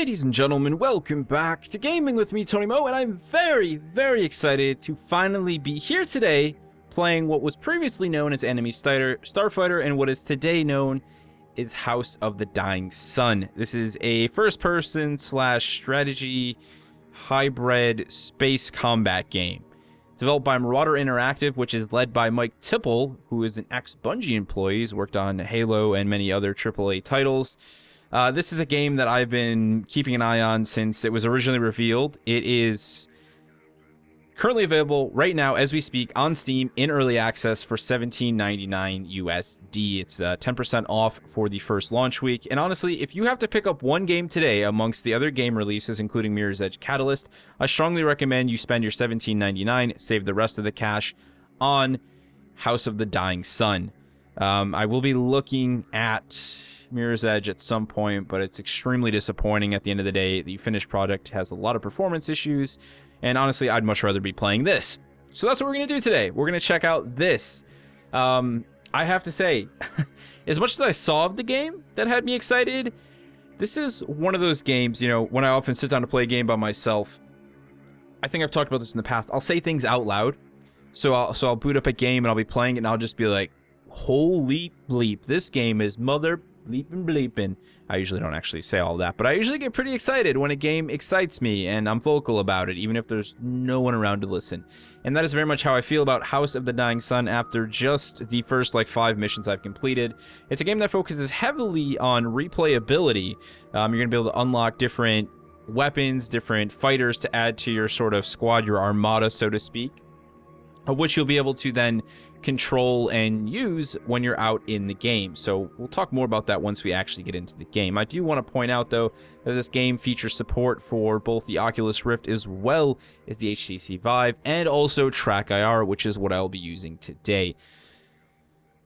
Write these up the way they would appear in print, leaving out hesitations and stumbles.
Ladies and gentlemen, welcome back to Gaming with me, Tony Mo, and I'm very excited to finally be here today playing what was previously known as Enemy Starfighter and what is today known as House of the Dying Sun. This is a first-person / strategy hybrid space combat game. Developed by Marauder Interactive, which is led by Mike Tipple, who is an ex-Bungie employee. He's worked on Halo and many other AAA titles. This is a game that I've been keeping an eye on since it was originally revealed. It is currently available right now as we speak on Steam in early access for $17.99 USD. It's 10% off for the first launch week. And honestly, if you have to pick up one game today amongst the other game releases, including Mirror's Edge Catalyst, I strongly recommend you spend your $17.99, save the rest of the cash on House of the Dying Sun. I will be looking at Mirror's Edge at some point, but it's extremely disappointing at the end of the day. The finished product has a lot of performance issues, and honestly, I'd much rather be playing this. So that's what we're going to do today. We're going to check out this. I have to say, as much as I saw of the game that had me excited, this is one of those games, you know, when I often sit down to play a game by myself, I think I've talked about this in the past, I'll say things out loud. So I'll boot up a game and I'll be playing it and I'll just be like, holy bleep, this game is mother bleeping. I usually don't actually say all that, but I usually get pretty excited when a game excites me, and I'm vocal about it, even if there's no one around to listen. And that is very much how I feel about House of the Dying Sun after just the first, 5 missions I've completed. It's a game that focuses heavily on replayability. You're going to be able to unlock different weapons, different fighters to add to your sort of squad, your armada, so to speak, of which you'll be able to then control and use when you're out in the game. So we'll talk more about that once we actually get into the game. I do want to point out, though, that this game features support for both the Oculus Rift as well as the HTC Vive, and also Track IR, which is what I'll be using today.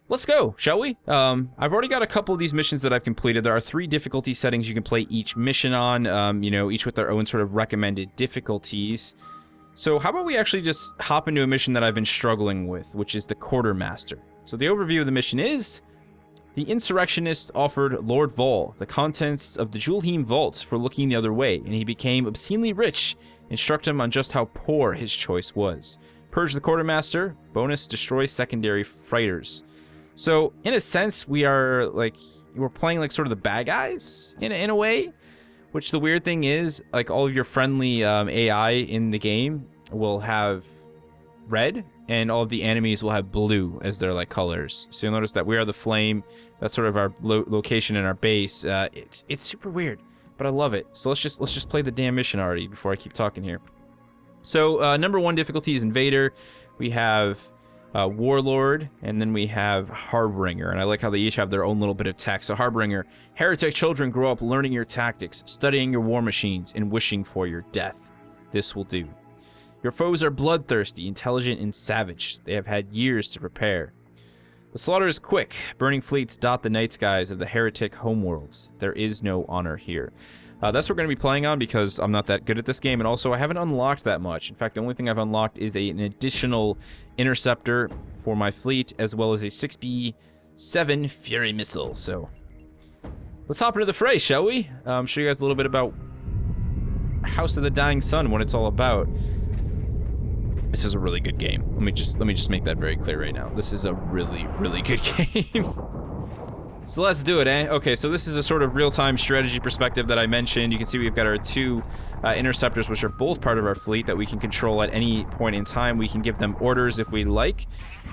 Let's go, shall we? I've already got a couple of these missions that I've completed. There are 3 difficulty settings you can play each mission on, each with their own sort of recommended difficulties. So how about we actually just hop into a mission that I've been struggling with, which is the Quartermaster. So the overview of the mission is: the insurrectionist offered Lord Vol the contents of the Julheim vaults for looking the other way, and he became obscenely rich, and struck him on just how poor his choice was. Purge the Quartermaster, bonus destroy secondary freighters. So in a sense, we're playing sort of the bad guys in a way. Which the weird thing is, all of your friendly AI in the game will have red, and all of the enemies will have blue as their colors. So you'll notice that we are the flame. That's sort of our location in our base. It's super weird, but I love it. So let's just play the damn mission already before I keep talking here. So number 1 difficulty is Invader. We have Warlord, and then we have Harbinger, and I like how they each have their own little bit of text. So Harbinger: heretic children grow up learning your tactics, studying your war machines, and wishing for your death. This will do. Your foes are bloodthirsty, intelligent, and savage. They have had years to prepare. The slaughter is quick. Burning fleets dot the night skies of the heretic homeworlds. There is no honor here. That's what we're going to be playing on because I'm not that good at this game, and also I haven't unlocked that much. In fact, the only thing I've unlocked is an additional interceptor for my fleet, as well as a 6B7 Fury missile. So let's hop into the fray, shall we? Show you guys a little bit about House of the Dying Sun, what it's all about. This is a really good game. Let me just make that very clear right now. This is a really good game. So let's do it, eh? Okay, so this is a sort of real-time strategy perspective that I mentioned. You can see we've got our 2 interceptors, which are both part of our fleet that we can control at any point in time. We can give them orders if we like.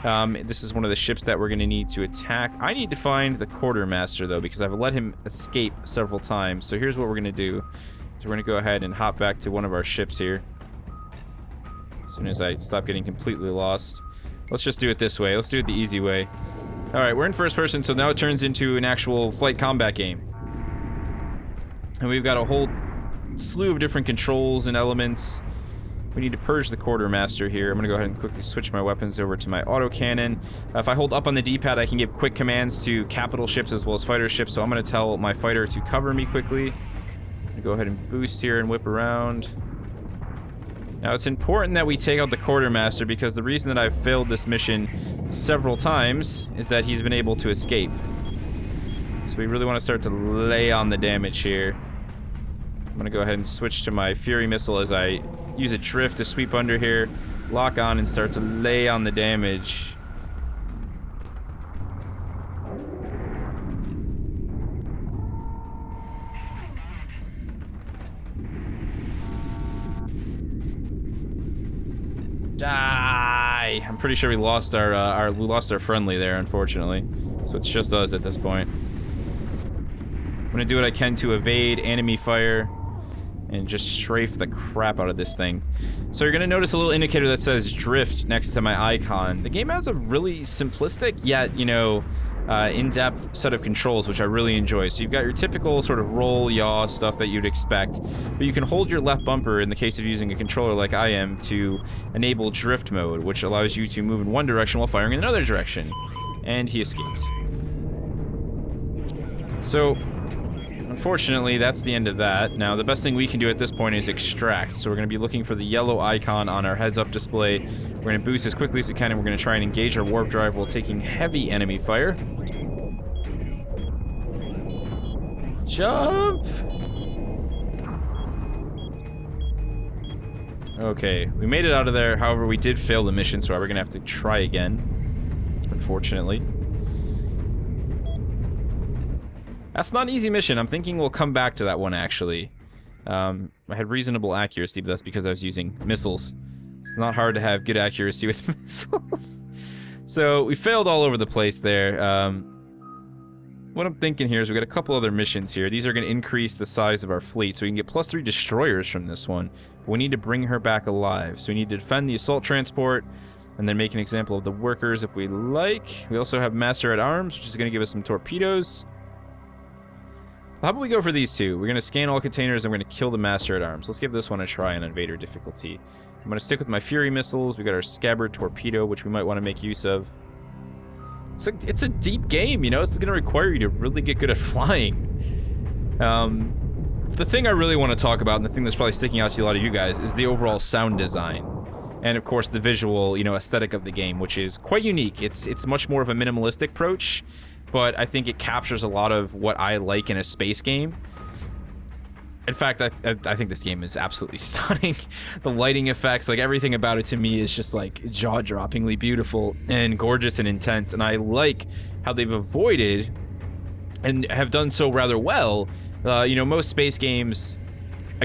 This is one of the ships that we're going to need to attack. I need to find the Quartermaster, though, because I've let him escape several times. So here's what we're going to do. So we're going to go ahead and hop back to one of our ships here. As soon as I stop getting completely lost. Let's just do it this way. Let's do it the easy way. Alright, we're in first person, so now it turns into an actual flight combat game. And we've got a whole slew of different controls and elements. We need to purge the Quartermaster here. I'm going to go ahead and quickly switch my weapons over to my autocannon. If I hold up on the D-pad, I can give quick commands to capital ships as well as fighter ships, so I'm going to tell my fighter to cover me quickly. I'm going to go ahead and boost here and whip around. Now, it's important that we take out the Quartermaster because the reason that I've failed this mission several times is that he's been able to escape. So we really want to start to lay on the damage here. I'm gonna go ahead and switch to my Fury Missile as I use a drift to sweep under here, lock on, and start to lay on the damage. Die! I'm pretty sure we lost our friendly there, unfortunately. So it's just us at this point. I'm gonna do what I can to evade enemy fire and just strafe the crap out of this thing. So you're gonna notice a little indicator that says drift next to my icon. The game has a really simplistic yet, you know, in-depth set of controls, which I really enjoy. So you've got your typical sort of roll, yaw stuff that you'd expect, but you can hold your left bumper in the case of using a controller like I am to enable drift mode, which allows you to move in one direction while firing in another direction. And he escaped. So, unfortunately, that's the end of that. Now, the best thing we can do at this point is extract. So we're going to be looking for the yellow icon on our heads-up display. We're going to boost as quickly as we can, and we're going to try and engage our warp drive while taking heavy enemy fire. Jump! Okay, we made it out of there. However, we did fail the mission, so we're going to have to try again, unfortunately. That's not an easy mission. I'm thinking we'll come back to that one, actually. I had reasonable accuracy, but that's because I was using missiles. It's not hard to have good accuracy with missiles. So, we failed all over the place there. What I'm thinking here is we've got a couple other missions here. These are going to increase the size of our fleet, so we can get +3 destroyers from this one. But we need to bring her back alive. So we need to defend the assault transport, and then make an example of the workers if we like. We also have Master at Arms, which is going to give us some torpedoes. How about we go for these two? We're going to scan all containers and we're going to kill the Master at Arms. Let's give this one a try on Invader difficulty. I'm going to stick with my Fury missiles. We got our Scabbard torpedo, which we might want to make use of. It's a deep game, you know? It's going to require you to really get good at flying. The thing I really want to talk about, and the thing that's probably sticking out to a lot of you guys, is the overall sound design. And of course the visual, you know, aesthetic of the game, which is quite unique. It's much more of a minimalistic approach, but I think it captures a lot of what I like in a space game. In fact, I think this game is absolutely stunning. The lighting effects, like everything about it to me is just like jaw-droppingly beautiful and gorgeous and intense, and I like how they've avoided and have done so rather well. You know, most space games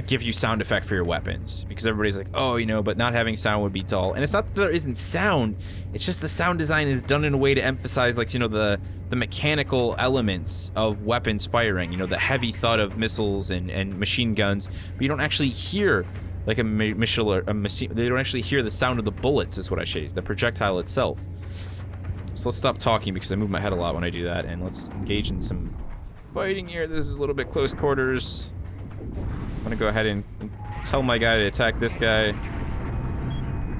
give you sound effect for your weapons because everybody's like, oh, you know, but not having sound would be dull. And it's not that there isn't sound, it's just the sound design is done in a way to emphasize, like, you know, the mechanical elements of weapons firing, you know, the heavy thud of missiles and machine guns, but you don't actually hear like a missile or a machine. They don't actually hear the sound of the bullets, is what I say, the projectile itself. So let's stop talking because I move my head a lot when I do that, and let's engage in some fighting here. This is a little bit close quarters. I'm gonna go ahead and tell my guy to attack this guy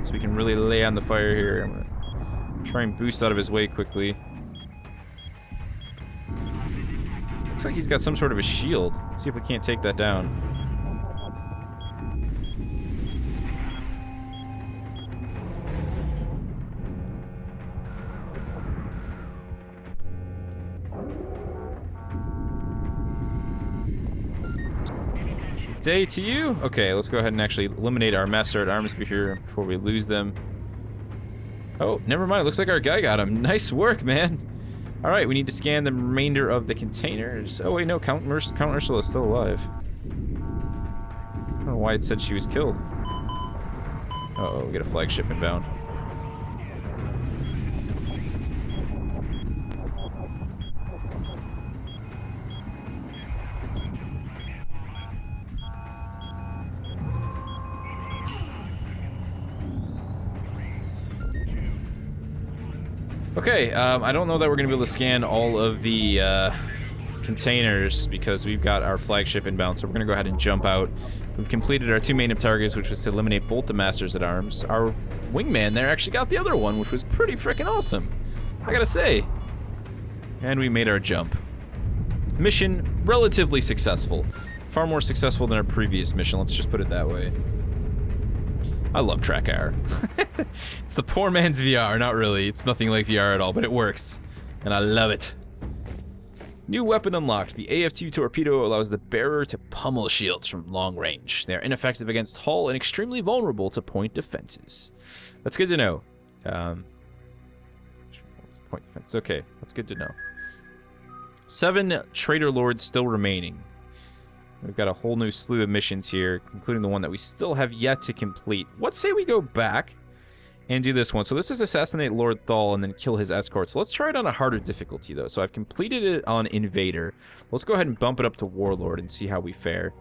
so we can really lay on the fire here. I'm gonna try and boost out of his way quickly. Looks like he's got some sort of a shield. Let's see if we can't take that down. Day to you. Okay, let's go ahead and actually eliminate our Master at Arms here before we lose them. Oh, never mind. It looks like our guy got him. Nice work, man. All right, we need to scan the remainder of the containers. Oh wait, no, Count Ursula is still alive. I don't know why it said she was killed. Uh-oh, we get a flagship inbound. Okay, I don't know that we're going to be able to scan all of the containers because we've got our flagship inbound, so we're going to go ahead and jump out. We've completed our two main objectives, which was to eliminate both the Masters at Arms. Our wingman there actually got the other one, which was pretty freaking awesome, I gotta say. And we made our jump. Mission relatively successful. Far more successful than our previous mission, let's just put it that way. I love track error. It's the poor man's VR, not really. It's nothing like VR at all, but it works. And I love it. New weapon unlocked. The AF2 torpedo allows the bearer to pummel shields from long range. They are ineffective against hull and extremely vulnerable to point defenses. That's good to know. Point defense. Okay, that's good to know. 7 Traitor Lords still remaining. We've got a whole new slew of missions here, including the one that we still have yet to complete. Let's say we go back and do this one. So this is assassinate Lord Thal and then kill his escort. So let's try it on a harder difficulty, though. So I've completed it on Invader. Let's go ahead and bump it up to Warlord and see how we fare.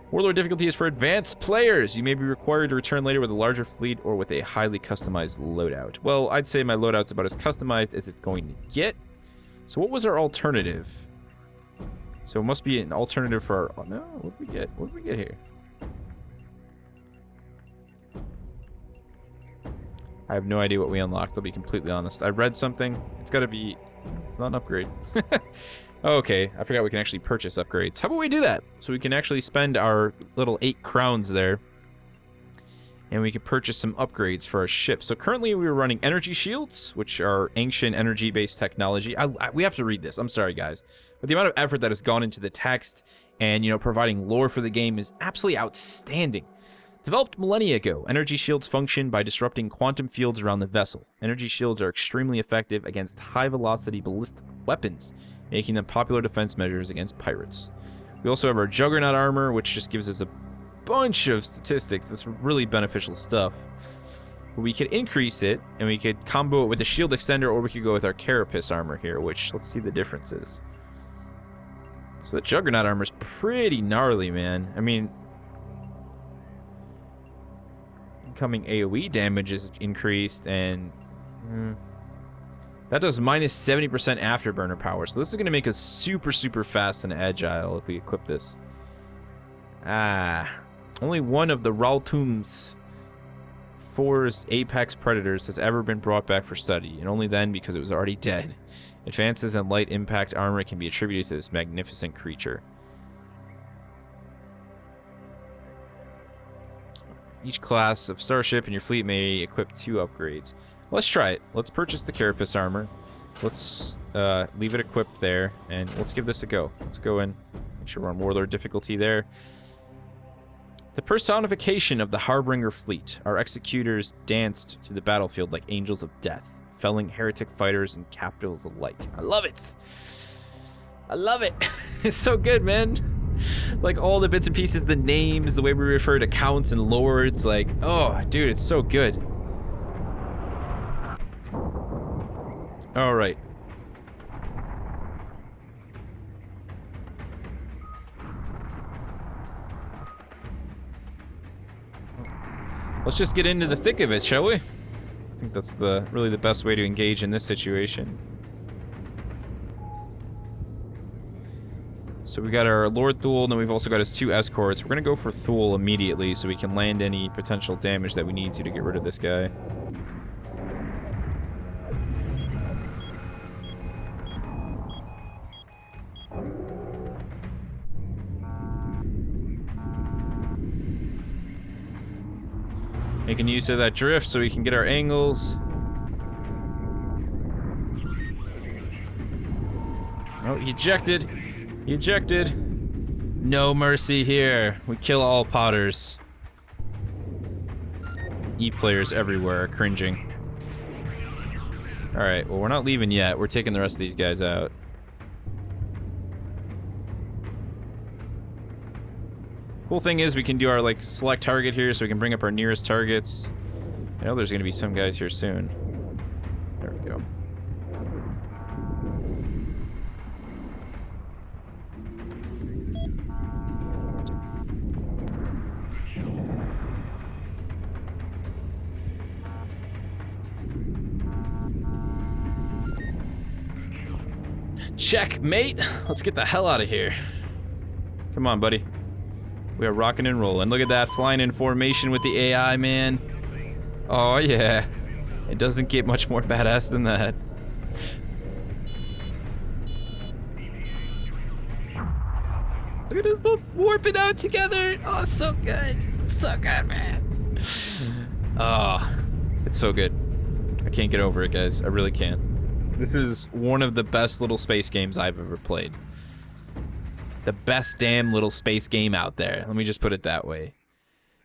Warlord difficulty is for advanced players. You may be required to return later with a larger fleet or with a highly customized loadout. Well, I'd say my loadout's about as customized as it's going to get. So what was our alternative? So it must be an alternative for our... Oh, no, what did we get? What did we get here? I have no idea what we unlocked, I'll be completely honest. I read something. It's gotta be... It's not an upgrade. Okay, I forgot we can actually purchase upgrades. How about we do that? So we can actually spend our little 8 crowns there. And we can purchase some upgrades for our ship. So currently we're running energy shields, which are ancient energy-based technology. We have to read this. I'm sorry, guys. But the amount of effort that has gone into the text and, you know, providing lore for the game is absolutely outstanding. Developed millennia ago, energy shields function by disrupting quantum fields around the vessel. Energy shields are extremely effective against high-velocity ballistic weapons, making them popular defense measures against pirates. We also have our Juggernaut armor, which just gives us a bunch of statistics. That's really beneficial stuff. But we could increase it, and we could combo it with the shield extender, or we could go with our Carapace armor here, which, let's see the differences. So the Juggernaut armor is pretty gnarly, man. I mean... Incoming AoE damage is increased, and that does minus 70% afterburner power. So this is going to make us super, super fast and agile if we equip this. Only one of the Raltum's 4's apex predators has ever been brought back for study, and only then because it was already dead. Advances in light impact armor can be attributed to this magnificent creature. Each class of starship in your fleet may equip 2 upgrades. Let's try it. Let's purchase the Carapace armor. Let's leave it equipped there, and let's give this a go. Let's go in. Make sure we're on Warlord difficulty there. The personification of the Harbinger fleet. Our executors danced to the battlefield like angels of death, felling heretic fighters and capitals alike. I love it. I love it. It's so good, man. Like all the bits and pieces, the names, the way we refer to counts and lords, like, oh, dude, it's so good. All right. Let's just get into the thick of it, shall we? I think that's really the best way to engage in this situation. So we got our Lord Thule, and then we've also got his 2 escorts. We're gonna go for Thule immediately so we can land any potential damage that we need to get rid of this guy. Making use of that drift so we can get our angles. Oh, he ejected. He ejected. No mercy here. We kill all potters. E-players everywhere are cringing. Alright, well, we're not leaving yet. We're taking the rest of these guys out. Cool thing is we can do our, like, select target here so we can bring up our nearest targets. I know there's going to be some guys here soon. There we go. Checkmate! Let's get the hell out of here. Come on, buddy. We are rocking and rolling. Look at that, flying in formation with the AI, man. Oh, yeah. It doesn't get much more badass than that. Look at us both warping out together. Oh, it's so good. It's so good, man. Oh, it's so good. I can't get over it, guys. I really can't. This is one of the best little space games I've ever played. The best damn little space game out there. Let me just put it that way.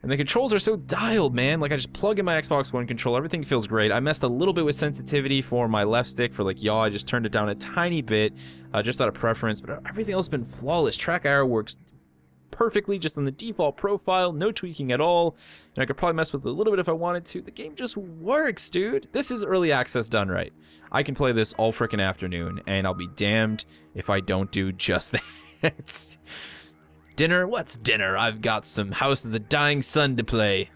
And the controls are so dialed, man. Like, I just plug in my Xbox One controller. Everything feels great. I messed a little bit with sensitivity for my left stick for, like, yaw. I just turned it down a tiny bit, just out of preference. But everything else has been flawless. Track arrow works perfectly just on the default profile. No tweaking at all. And I could probably mess with it a little bit if I wanted to. The game just works, dude. This is early access done right. I can play this all frickin' afternoon, and I'll be damned if I don't do just that. Dinner? What's dinner? I've got some House of the Dying Sun to play.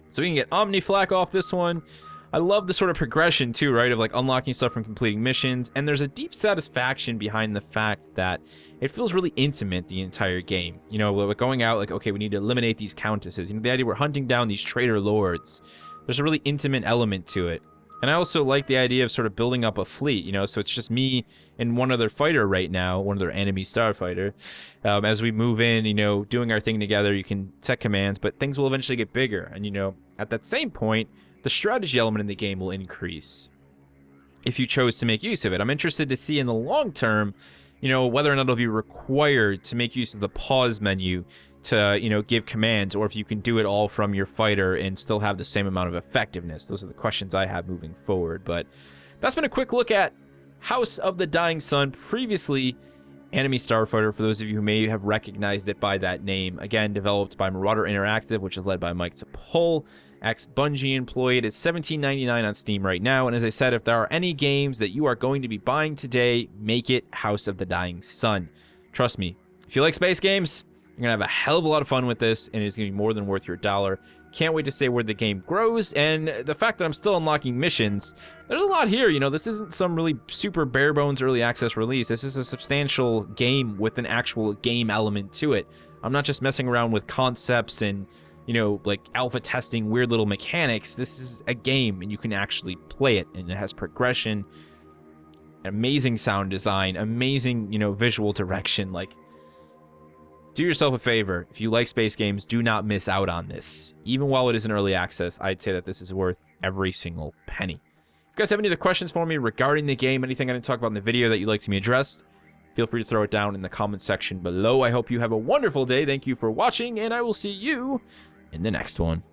So we can get Omniflack off this one. I love the sort of progression too, right? Of like unlocking stuff from completing missions. And there's a deep satisfaction behind the fact that it feels really intimate the entire game. You know, like going out like, okay, we need to eliminate these countesses. You know, the idea we're hunting down these traitor lords. There's a really intimate element to it. And I also like the idea of sort of building up a fleet, you know, so it's just me and one other fighter right now, one other enemy starfighter. As we move in, you know, doing our thing together, you can set commands, but things will eventually get bigger. And, you know, at that same point, the strategy element in the game will increase if you chose to make use of it. I'm interested to see in the long term, you know, whether or not it'll be required to make use of the pause menu to, you know, give commands, or if you can do it all from your fighter and still have the same amount of effectiveness. Those are the questions I have moving forward. But that's been a quick look at House of the Dying Sun, previously Enemy Starfighter, for those of you who may have recognized it by that name. Again, developed by Marauder Interactive, which is led by Mike Topol, ex-Bungie employee. It is $17.99 on Steam right now, and as I said, if there are any games that you are going to be buying today, make it House of the Dying Sun. Trust me, if you like space games, you're going to have a hell of a lot of fun with this, and it's going to be more than worth your dollar. Can't wait to see where the game grows, and the fact that I'm still unlocking missions, there's a lot here, you know, this isn't some really super bare bones early access release. This is a substantial game with an actual game element to it. I'm not just messing around with concepts and, you know, like alpha testing weird little mechanics. This is a game, and you can actually play it, and it has progression, amazing sound design, amazing, you know, visual direction. Like, do yourself a favor. If you like space games, do not miss out on this. Even while it is in early access, I'd say that this is worth every single penny. If you guys have any other questions for me regarding the game, anything I didn't talk about in the video that you'd like to me addressed, feel free to throw it down in the comment section below. I hope you have a wonderful day. Thank you for watching, and I will see you in the next one.